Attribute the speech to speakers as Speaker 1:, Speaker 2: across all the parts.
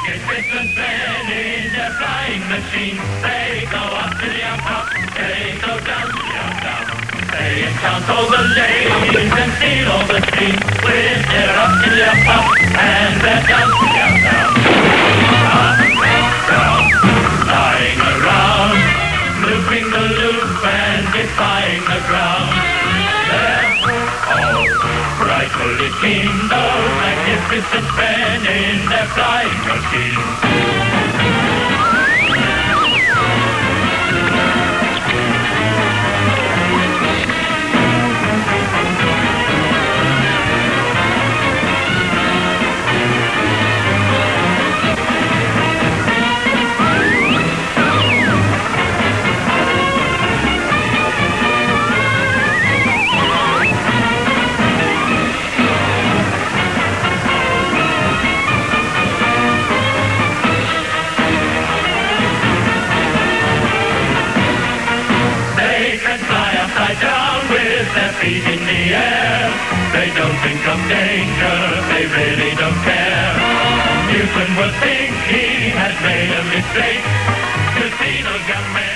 Speaker 1: Distance men in their flying machine. They go up to the top, they go down to the they encounter all the ladies and steal all the steam. With their up to the top and their down to the up, down, flying around, looping the loop and defying the ground. They're all frightfully keen, those magnificent men in their flying machine. Down with their feet in the air. They don't think of danger, they really don't care. Newton will think he has made a mistake to see those young men.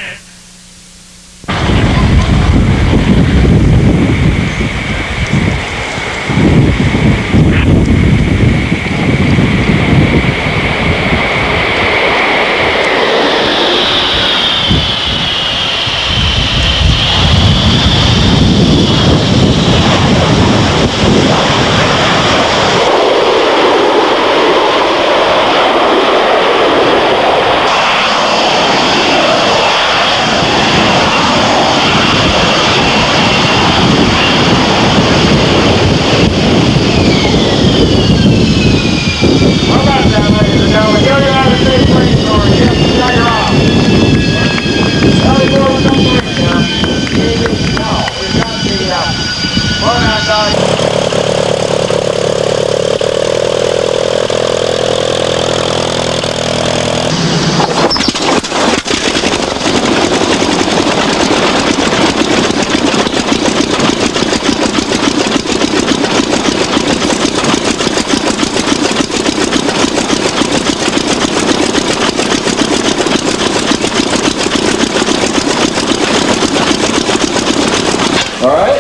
Speaker 2: All right.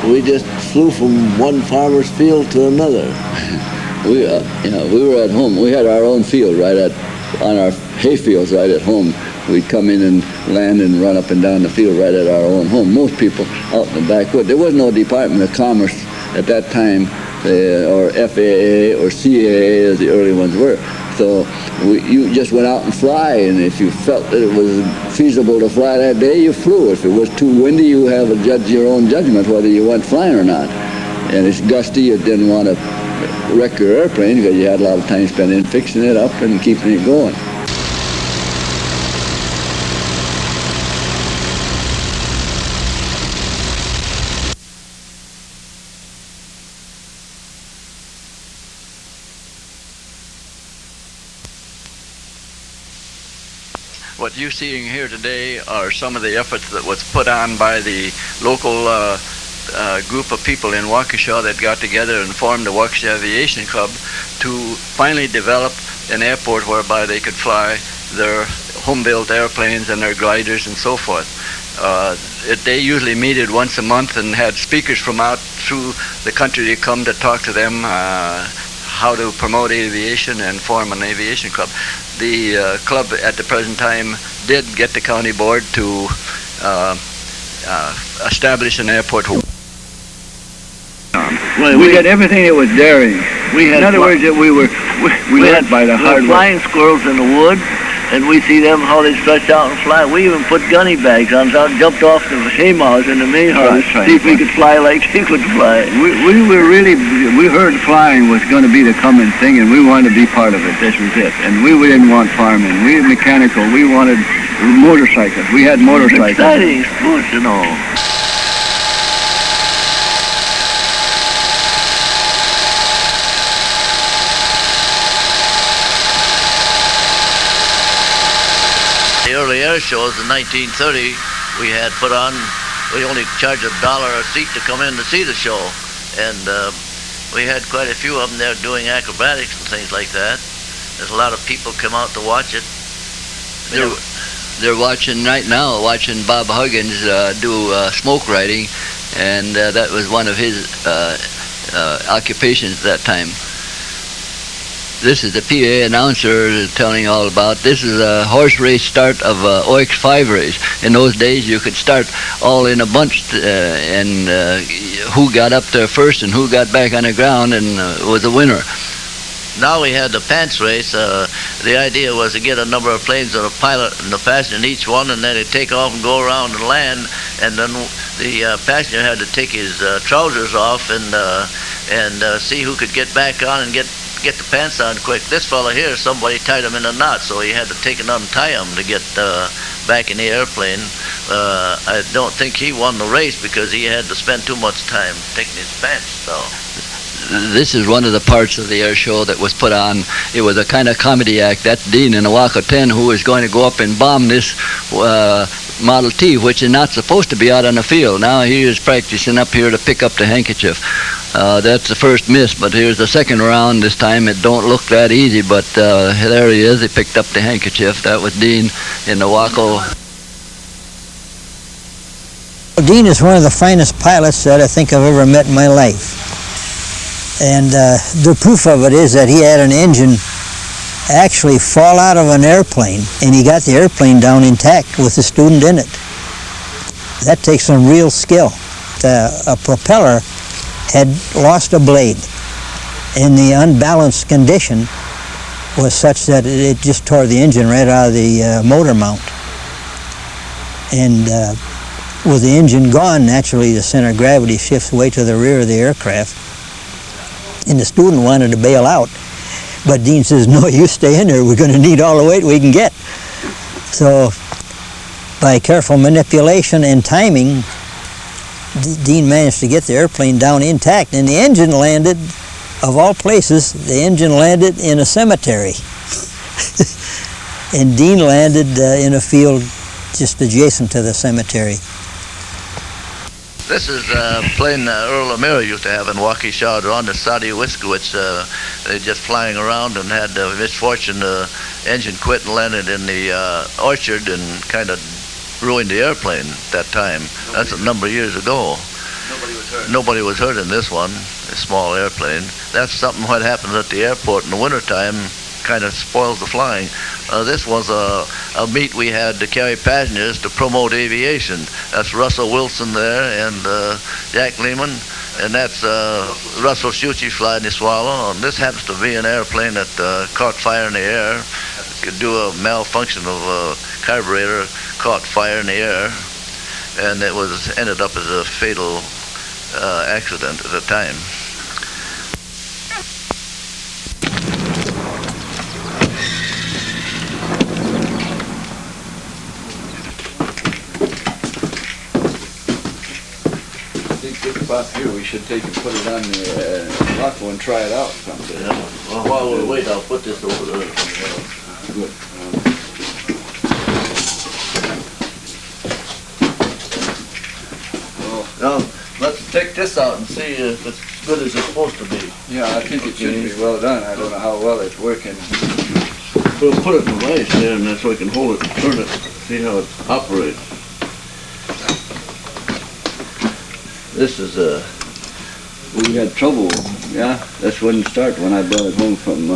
Speaker 3: We just flew from one farmer's field to another. We were at home. We had our own field on our hay fields right at home. We'd come in and land and run up and down the field right at our own home. Most people out in the backwoods. There was no Department of Commerce at that time, or FAA or CAA as the early ones were. So you just went out and fly, and if you felt that it was feasible to fly that day, you flew. If it was too windy, you have your own judgment whether you went flying or not. And it's gusty, you didn't want to wreck your airplane because you had a lot of time spent in fixing it up and keeping it going.
Speaker 4: What you're seeing here today are some of the efforts that was put on by the local group of people in Waukesha that got together and formed the Waukesha Aviation Club to finally develop an airport whereby they could fly their home-built airplanes and their gliders and so forth. They usually meted once a month and had speakers from out through the country to come to talk to them how to promote aviation and form an aviation club. The club at the present time did get the county board to establish an airport.
Speaker 2: Well,
Speaker 3: we did everything that was daring. In other words, that we led by the hard work.
Speaker 2: Flying squirrels in the woods, and we see them how they stretch out and fly. We even put gunny bags on, so jumped off the haymows in the mayhaws to see if we could fly like she could fly.
Speaker 3: We heard flying was going to be the coming thing, and we wanted to be part of it. This was it. And we didn't want farming. We were mechanical. We wanted motorcycles. We had motorcycles.
Speaker 2: Exciting sports, you know.
Speaker 5: The early air shows in 1930, we had put on, we only charged $1 a seat to come in to see the show. And we had quite a few of them there doing acrobatics and things like that. There's a lot of people come out to watch it.
Speaker 4: They're watching right now, watching Bob Huggins do smoke riding, and that was one of his occupations at that time. This is the PA announcer telling all about. This is a horse race start of OX5 race. In those days, you could start all in a bunch, and who got up there first and who got back on the ground and was the winner.
Speaker 5: Now we had the pants race. The idea was to get a number of planes with a pilot and the passenger in each one, and then they'd take off and go around and land, and then the passenger had to take his trousers off and see who could get back on and get the pants on quick. This fella here, somebody tied him in a knot, so he had to take and untie him to get back in the airplane. I don't think he won the race because he had to spend too much time taking his pants off.
Speaker 4: This is one of the parts of the air show that was put on. It was a kind of comedy act. That's Dean in the Waco 10 who was going to go up and bomb this Model T, which is not supposed to be out on the field. Now he is practicing up here to pick up the handkerchief. That's the first miss, but here's the second round. This time it don't look that easy, but there he is. He picked up the handkerchief. That was Dean in the Waco.
Speaker 6: Dean is one of the finest pilots that I think I've ever met in my life. And the proof of it is that he had an engine actually fall out of an airplane, and he got the airplane down intact with the student in it. That takes some real skill. A propeller had lost a blade, and the unbalanced condition was such that it just tore the engine right out of the motor mount. And with the engine gone, naturally the center of gravity shifts way to the rear of the aircraft. And the student wanted to bail out, but Dean says, no, you stay in there, we're going to need all the weight we can get. So by careful manipulation and timing, Dean managed to get the airplane down intact, and the engine landed, of all places, the engine landed in a cemetery. And Dean landed in a field just adjacent to the cemetery.
Speaker 5: This is a plane Earl O'Meara used to have in Waukesha on the Saudi Wiskowitz. They just flying around and had the misfortune the engine quit and landed in the orchard and kind of ruined the airplane at that time. That's a number of years ago.
Speaker 4: Nobody was hurt.
Speaker 5: Nobody was hurt in this one, a small airplane. That's something what happens at the airport in the wintertime, kind of spoils the flying. This was a meet we had to carry passengers to promote aviation. That's Russell Wilson there and Jack Lehman, and that's Russell Schucci flying the Swallow. And this happens to be an airplane that caught fire in the air. Could do a malfunction of a carburetor, caught fire in the air, and it was ended up as a fatal accident at the time.
Speaker 3: Here we should take and put it on the Waco and try it out someday.
Speaker 5: Yeah. Well, while we wait, I'll put this over there.
Speaker 3: Good.
Speaker 5: Now, let's take this out and see if it's good as it's supposed to be.
Speaker 3: Yeah, I think it should be well done. I don't know how well it's working.
Speaker 5: We'll put it in the vise there, and that's so we can hold it and turn it, see how it operates. This is
Speaker 3: We had trouble, yeah. This wouldn't start when I brought it home from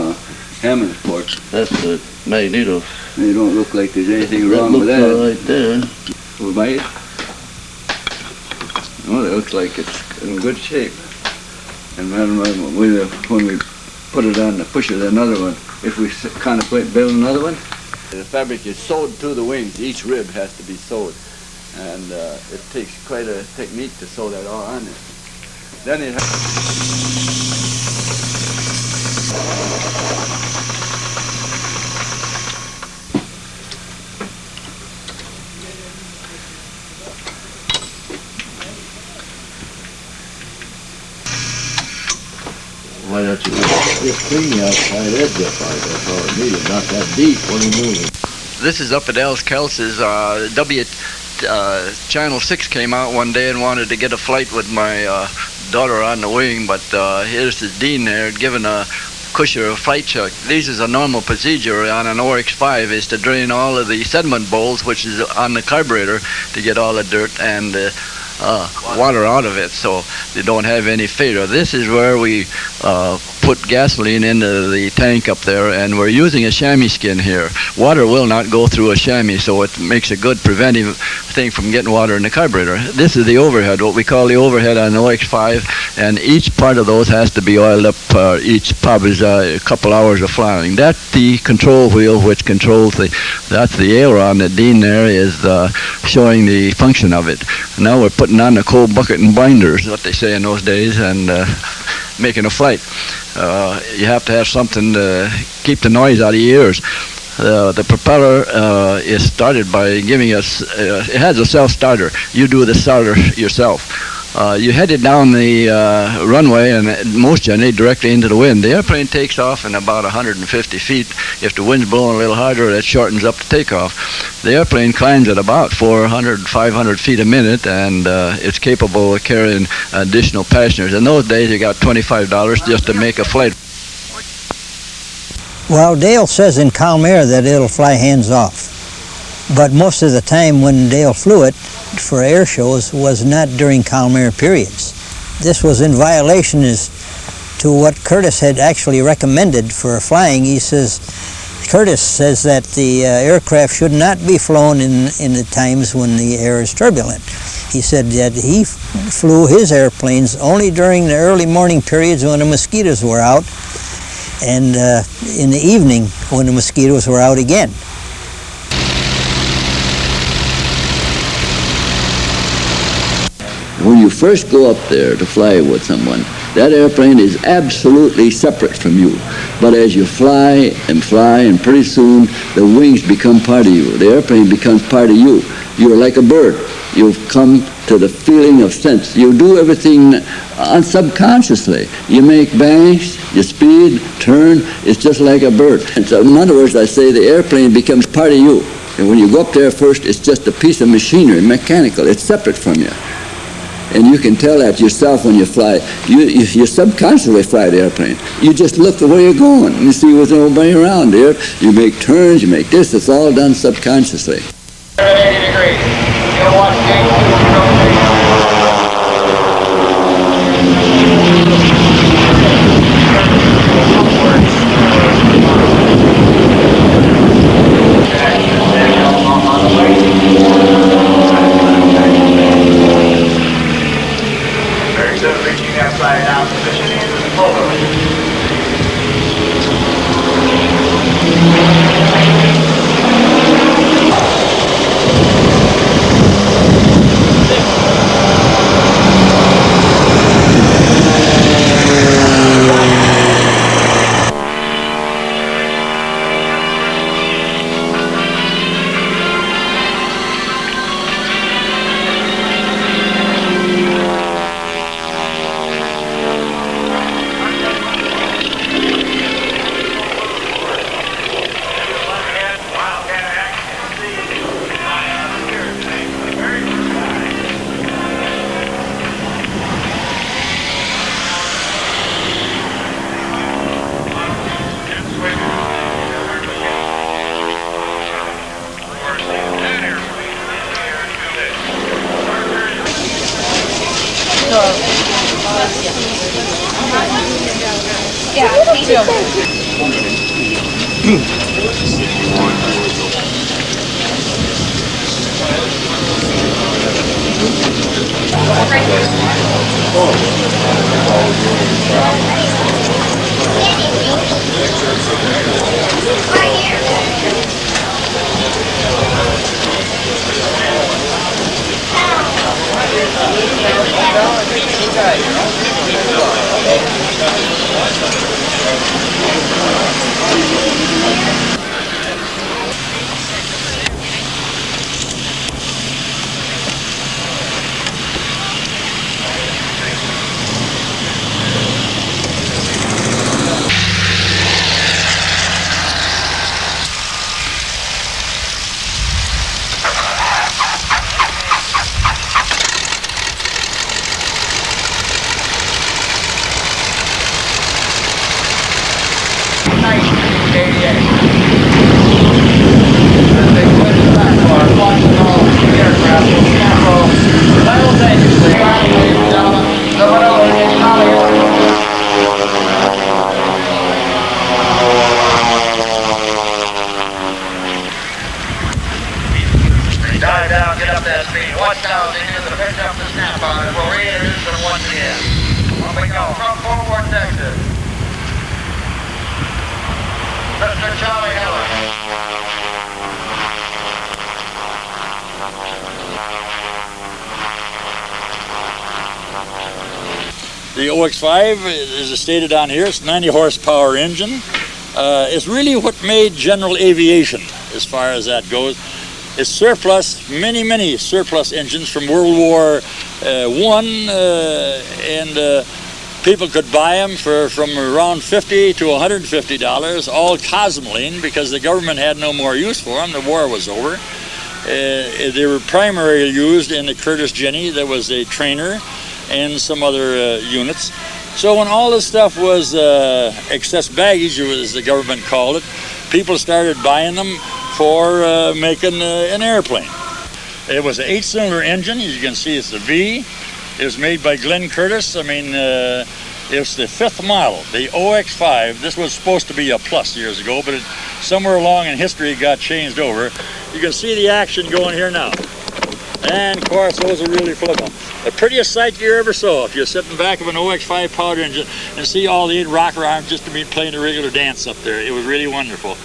Speaker 3: Hammondsport.
Speaker 5: that's the magneto.
Speaker 3: They don't look like there's anything wrong with
Speaker 5: That
Speaker 3: that.
Speaker 5: looks right there.
Speaker 3: We might. Oh, it looks like it's in good shape. And then when we put it on the pusher, another one, if we contemplate building another one, the fabric is sewed to the wings. Each rib has to be sewed. And it takes quite a technique to sew that all on there. Then it
Speaker 5: Why don't you just clean the outside edge up? That's all it needed. Not that deep when you move it.
Speaker 4: This is up at Al Kels's. Channel 6 came out one day and wanted to get a flight with my daughter on the wing, but here's the dean there giving a cushion a flight check. This is a normal procedure on an OX-5 is to drain all of the sediment bowls, which is on the carburetor, to get all the dirt and water out of it so they don't have any failure. This is where we put gasoline into the tank up there, and we're using a chamois skin here. Water will not go through a chamois, so it makes a good preventive thing from getting water in the carburetor. This is the overhead, what we call the overhead on an OX-5, and each part of those has to be oiled up each probably a couple hours of flying. That's the control wheel which controls that's the aileron that Dean there is showing the function of it. Now we're putting on the coal bucket and binders, what they say in those days, and making a flight. You have to have something to keep the noise out of your ears. The propeller is started by giving us, it has a self-starter. You do the starter yourself. You head it down the runway and most generally directly into the wind. The airplane takes off in about 150 feet. If the wind's blowing a little harder, that shortens up the takeoff. The airplane climbs at about 400, 500 feet a minute, and it's capable of carrying additional passengers. In those days, you got $25 just to make a flight.
Speaker 6: Well, Dale says in calm air that it'll fly hands off. But most of the time when Dale flew it for air shows was not during calm air periods. This was in violation as to what Curtis had actually recommended for flying. He says, Curtis says that the aircraft should not be flown in the times when the air is turbulent. He said that he flew his airplanes only during the early morning periods when the mosquitoes were out, and in the evening when the mosquitoes were out again.
Speaker 3: when you first go up there to fly with someone, that airplane is absolutely separate from you. But as you fly, and pretty soon the wings become part of you. The airplane becomes part of you. You're like a bird. You've come to the feeling of sense. You do everything subconsciously. You make banks, you speed, turn. It's just like a bird. And so in other words, I say the airplane becomes part of you. And when you go up there first, it's just a piece of machinery, mechanical. It's separate from you. And you can tell that yourself when you fly. You subconsciously fly the airplane. You just look the way you're going. You see what's nobody around there. You make turns, you make this. It's all done subconsciously.
Speaker 1: 80 degrees. You'll watch gate 2. Very good. Reaching that flag down position in over. Dive down, get up that speed. Watch out, they need to pick up the snap on it. We'll reintroduce them once again. Up we go, from Fort Worth, Texas. Mr. Charlie Heller.
Speaker 7: The OX5, as stated on here, it's a 90 horsepower engine. It's really what made general aviation as far as that goes. It's surplus, many surplus engines from World War I, and people could buy them from around $50 to $150, all Cosmoline, because the government had no more use for them. The war was over. They were primarily used in the Curtis Jenny. There was a trainer and some other units. So when all this stuff was excess baggage, as the government called it, people started buying them for making an airplane. It was an 8-cylinder engine. As you can see, it's a V. It was made by Glenn Curtis. I mean, it's the 5th model, the OX5. This was supposed to be a Plus years ago, but somewhere along in history it got changed over. You can see the action going here now. And of course, those are really flipping. The prettiest sight you ever saw if you're sitting back of an OX5 powered engine and see all the 8 rocker arms just to be playing a regular dance up there. It was really wonderful.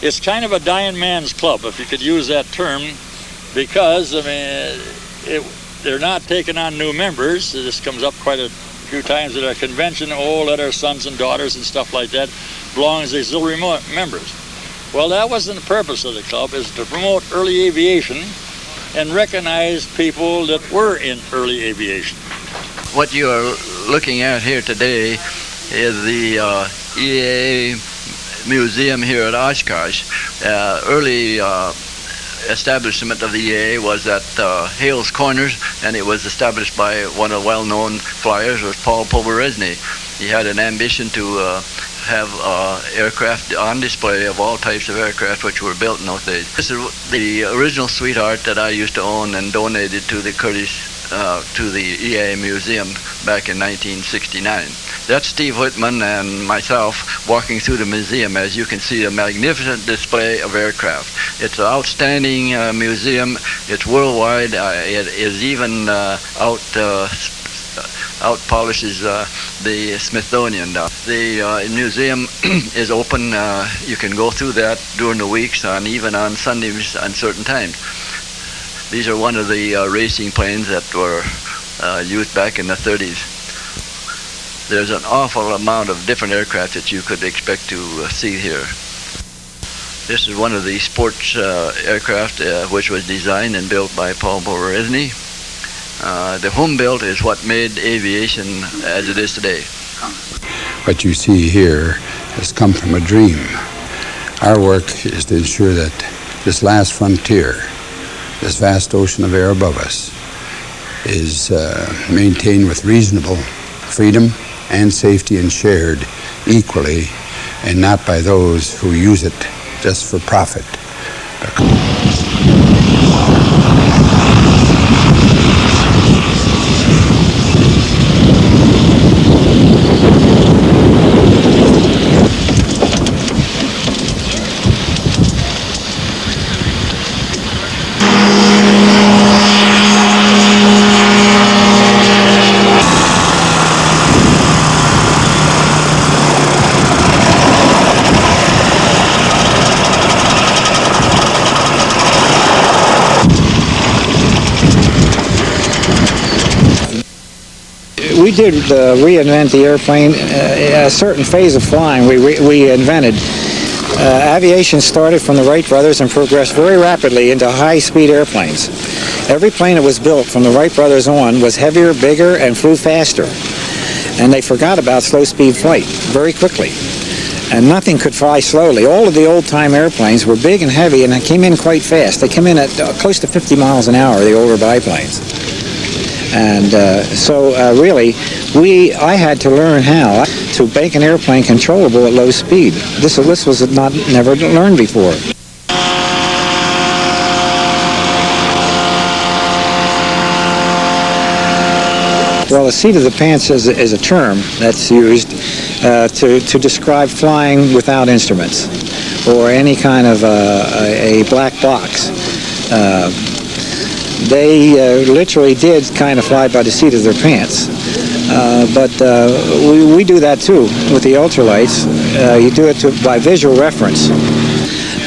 Speaker 7: It's kind of a dying man's club, if you could use that term, because, I mean, they're not taking on new members. This comes up quite a few times at our convention. Oh, let our sons and daughters and stuff like that belong as auxiliary members. Well, that wasn't the purpose of the club, is to promote early aviation and recognize people that were in early aviation.
Speaker 4: What you are looking at here today is the EAA Museum here at Oshkosh. Early establishment of the EAA was at Hales Corners, and it was established by one of the well-known flyers, was Paul Poberezny. He had an ambition to have aircraft on display of all types of aircraft which were built in those days. This is the original Sweetheart that I used to own and donated to the to the EAA Museum back in 1969. That's Steve Whitman and myself walking through the museum. As you can see, a magnificent display of aircraft. It's an outstanding museum. It's worldwide. It is even out polishes the Smithsonian. The museum is open. You can go through that during the weeks, and even on Sundays on certain times. These are one of the racing planes that were used back in the 30s. There's an awful amount of different aircraft that you could expect to see here. This is one of the sports aircraft which was designed and built by Paul Poberezny. The home built is what made aviation as it is today.
Speaker 8: What you see here has come from a dream. Our work is to ensure that this last frontier, this vast ocean of air above us, is maintained with reasonable freedom and safety and shared equally, and not by those who use it just for profit.
Speaker 9: we did reinvent the airplane. A certain phase of flying we invented. Aviation started from the Wright brothers and progressed very rapidly into high-speed airplanes. Every plane that was built from the Wright brothers on was heavier, bigger, and flew faster. And they forgot about slow-speed flight very quickly. And nothing could fly slowly. All of the old-time airplanes were big and heavy, and they came in quite fast. They came in at close to 50 miles an hour, the older biplanes. And really, I had to learn how to make an airplane controllable at low speed. This was never learned before. Well, the seat of the pants is a term that's used to describe flying without instruments or any kind of a black box. They literally did kind of fly by the seat of their pants. But we do that too with the ultralights. You do it by visual reference.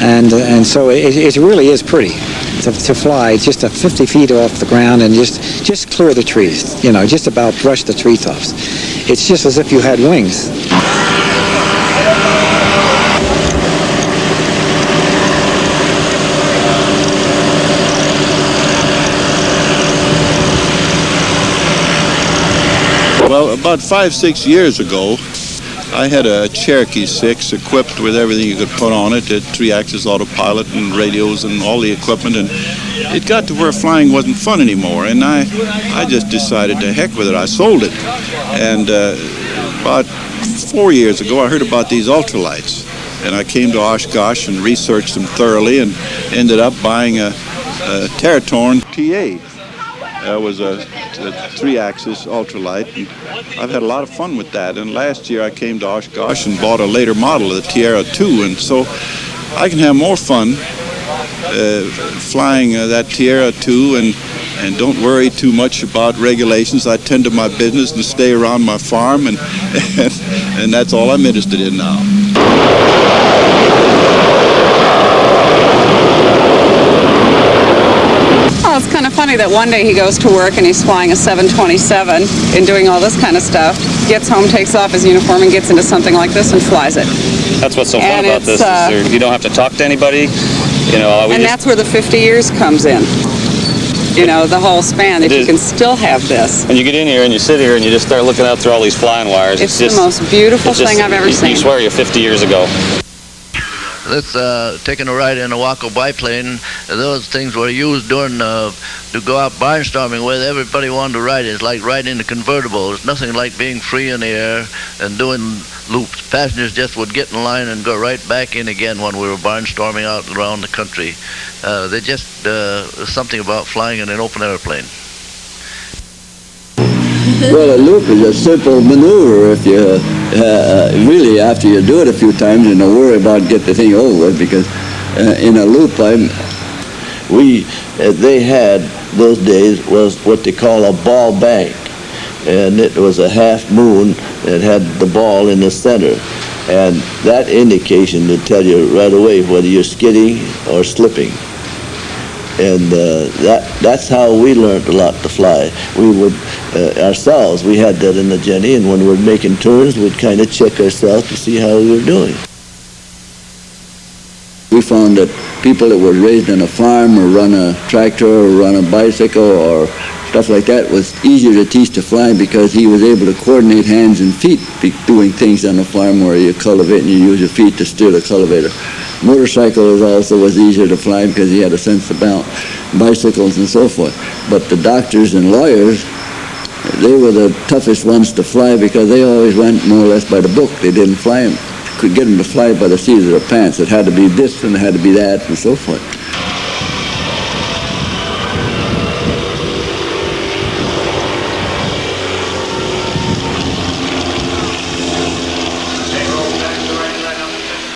Speaker 9: And so it really is pretty to fly just 50 feet off the ground and just clear the trees, just about brush the treetops. It's just as if you had wings.
Speaker 10: Well, about 5-6 years ago, I had a Cherokee 6 equipped with everything you could put on it, 3-axis autopilot and radios and all the equipment, and it got to where flying wasn't fun anymore, and I just decided to heck with it. I sold it, and about 4 years ago I heard about these ultralights, and I came to Oshkosh and researched them thoroughly and ended up buying a Teratorn TA. That was a 3-axis ultralight, and I've had a lot of fun with that. And last year I came to Oshkosh and bought a later model of the Tierra 2, and so I can have more fun flying that Tierra 2 and don't worry too much about regulations. I tend to my business and stay around my farm, and that's all I'm interested in now.
Speaker 11: Well, it's kind of funny that one day he goes to work and he's flying a 727 and doing all this kind of stuff, gets home, takes off his uniform, and gets into something like this and flies it.
Speaker 12: That's what's so fun about this. You don't have to talk to anybody.
Speaker 11: And that's where the 50 years comes in. The whole span, that you can still have this.
Speaker 12: And you get in here and you sit here and you just start looking out through all these flying wires.
Speaker 11: It's the most beautiful thing I've ever seen.
Speaker 12: You swear you're 50 years ago.
Speaker 5: Taking a ride in a Waco biplane, those things were used during to go out barnstorming with. Everybody wanted to ride it. It's like riding a convertible. It's nothing like being free in the air and doing loops. Passengers just would get in line and go right back in again when we were barnstorming out around the country. They just something about flying in an open airplane.
Speaker 3: Well, a loop is a simple maneuver if you really, after you do it a few times, and don't worry about get the thing over with, because in a loop, they had those days was what they call a ball bank, and it was a half moon that had the ball in the center, and that indication would tell you right away whether you're skidding or slipping. And that's how we learned a lot to fly. We would, ourselves, we had that in the Jenny, and when we're making turns, we'd kind of check ourselves to see how we were doing. We found that people that were raised on a farm or run a tractor or run a bicycle or stuff like that was easier to teach to fly because he was able to coordinate hands and feet doing things on the farm where you cultivate and you use your feet to steer the cultivator. Motorcycles also was easier to fly because he had a sense of balance, bicycles and so forth. But the doctors and lawyers, they were the toughest ones to fly because they always went more or less by the book. They didn't fly them, could get them to fly by the seat of their pants. It had to be this and it had to be that and so forth.